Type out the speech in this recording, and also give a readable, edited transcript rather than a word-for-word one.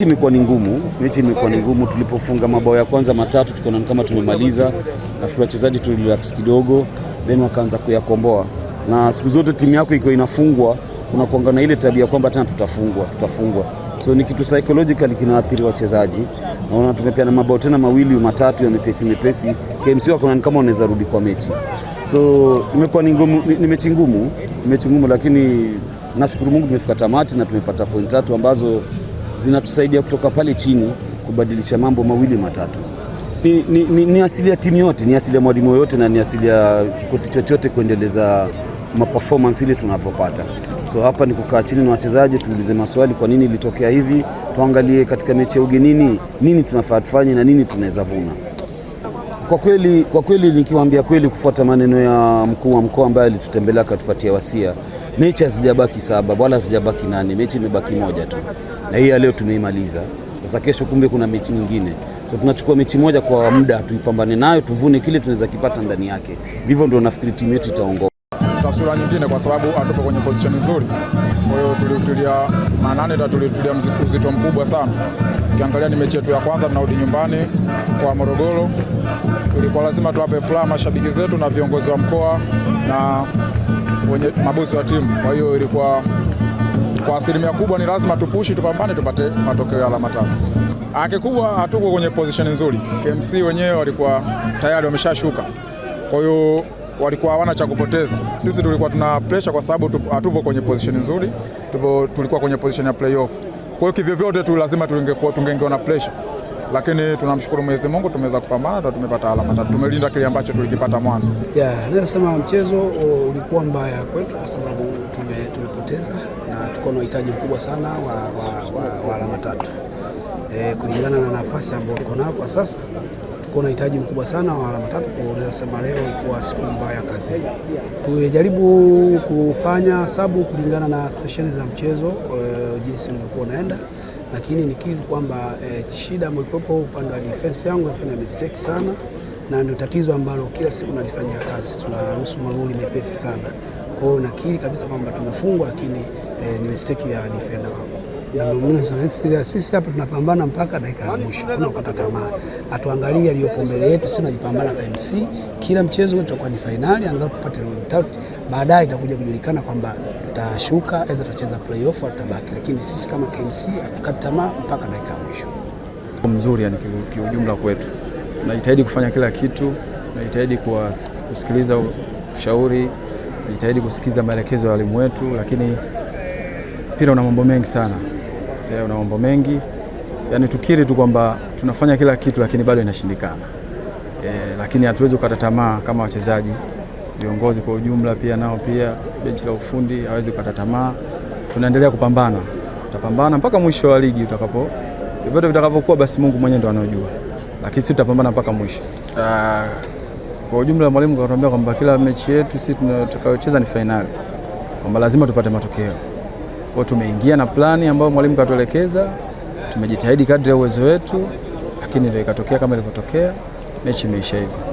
Mechi imekuwa ni ngumu. Tulipofunga mabao ya kwanza matatu tukaona kama tumemaliza. Nafikiri wachezaji tulirelax kidogo, then wakaanza kuyakomboa. Na siku zote timu yako iko inafungwa, kuna kuanga na ile tabia kwamba tena tutafungwa. So ni kitu psychologically kinaathiri wachezaji. Naona tumepeana mabao tena mawili matatu ya mepesi. KMC wako kama wanaweza rudi kwa mechi. So imekuwa ni ngumu, ni mechi ngumu, lakini nashukuru Mungu tumefika tamati na tumepata point 3 ambazo zinatusaidia kutoka pale chini kubadilisha mambo mawili matatu. Ni asili ya timu yote, ni asili ya mwalimu yote, na ni asili ya kikosi chochote kuendeleza performance ile tunavyopata. So hapa ni kukaa chini na wachezaji tuulize maswali, kwa nini ilitokea hivi, tuangalie katika mechi ya ugenini nini tunafaa tufanye na nini tunaweza vuna. Kwa kweli nikiwaambia kweli, kufuata maneno ya mkuu wa mkoa ambaye alitutembelea akatupatia wasia, mechi hazijabaki 7 wala hazijabaki 8, mechi imebaki moja tu. Na hii leo tumeimaliza. Sasa kesho kumbe kuna mechi nyingine. So tunachukua mechi moja kwa muda, tuipambane nayo, tuvune kile tunaweza kipata ndani yake. Hivyo ndio nafikiri timu yetu itaongoza. Taswira nyingine kwa sababu hatupo kwenye position nzuri. Kwa hiyo tulitulia manane na tulitulia uzito mkubwa sana. Ukiangalia ni mechi yetu ya kwanza tunarudi nyumbani kwa Morogoro. Ilikuwa lazima tuwape furaha mashabiki zetu na viongozi wa mkoa na wenye mabosi wa timu. Kwa hiyo ilikuwa kwa asilimia kubwa ni lazima tupushi, tupambane, tupate matokeo ya alama 3. Kikubwa hatuko kwenye position nzuri. KMC wenyewe walikuwa tayari wameshashuka. Kwa hiyo walikuwa hawana cha kupoteza. Sisi tulikuwa tuna pressure kwa sababu hatupo kwenye position nzuri. Tulikuwa kwenye position ya playoff. Kwa hiyo kivyo vyote tu lazima tungeingia na pressure. Lakini tunamshukuru Mwenyezi Mungu, tumeweza kupambana na tumepata alama 3. Tumelinda kile ambacho tulikipata mwanzo. Naweza sema mchezo ulikuwa mbaya kwetu kwa sababu tumepoteza na tuko na uhitaji mkubwa sana wa alama 3. Kulingana na nafasi ambayo tuko nayo kwa sasa, tuko na uhitaji mkubwa sana wa alama 3. Kwa hiyo sema leo ilikuwa siku mbaya kazini. Tulijaribu kufanya sabu kulingana na situation za mchezo jinsi ulivyokuwa unaenda, lakini nikiri kwamba shida ambayo iko upande wa defense yangu imefanya mistake sana, na ndio tatizo ambalo kila siku nalifanyia kazi. Tunaruhusu magoli mepesi sana. Kwa hiyo nakiri kabisa kwamba tumefungwa, lakini ni mistake ya defender wangu. Na sisi hapa tunapambana mpaka dakika ya mwisho. Kuna kukata tamaa. Atuangalie aliyopo mbele yetu, sisi tunajipambana kwa MC. Kila mchezo wetu utakuwa ni finali, angalau tupate result. Baadaye itakuja kujulikana kwamba tutashuka aidha tutacheza playoff au tutabaki. Lakini sisi kama KMC hatukati tamaa mpaka dakika ya mwisho. Mzuri yani kiujumla kwetu. Tunajitahidi kufanya kila kitu, tunajitahidi kusikiliza ushauri, tunajitahidi kusikiza maelekezo ya walimu wetu, lakini mpira una mambo mengi sana. Una mambo mengi. Yani tukiri tu kwamba tunafanya kila kitu lakini bado inashindikana. Lakini hatuwezi kukata tamaa kama wachezaji. Viongozi kwa ujumla pia nao pia benchi la ufundi hawezi kukata tamaa. Tunaendelea kupambana. Tutapambana mpaka mwisho wa ligi vyote vitakavyokuwa, basi Mungu mwenyewe ndo anajua. Lakini sisi tutapambana mpaka mwisho. Kwa ujumla mwalimu akatuambia kwamba kila mechi yetu sisi tutakayocheza ni finali. Kwamba lazima tupate matokeo. Kwa tumeingia na plani ambayo mwalimu katuelekeza, tumejitahidi kadri ya uwezo wetu, lakini ndio ikatokea kama ilivyotokea, mechi imeisha hivi.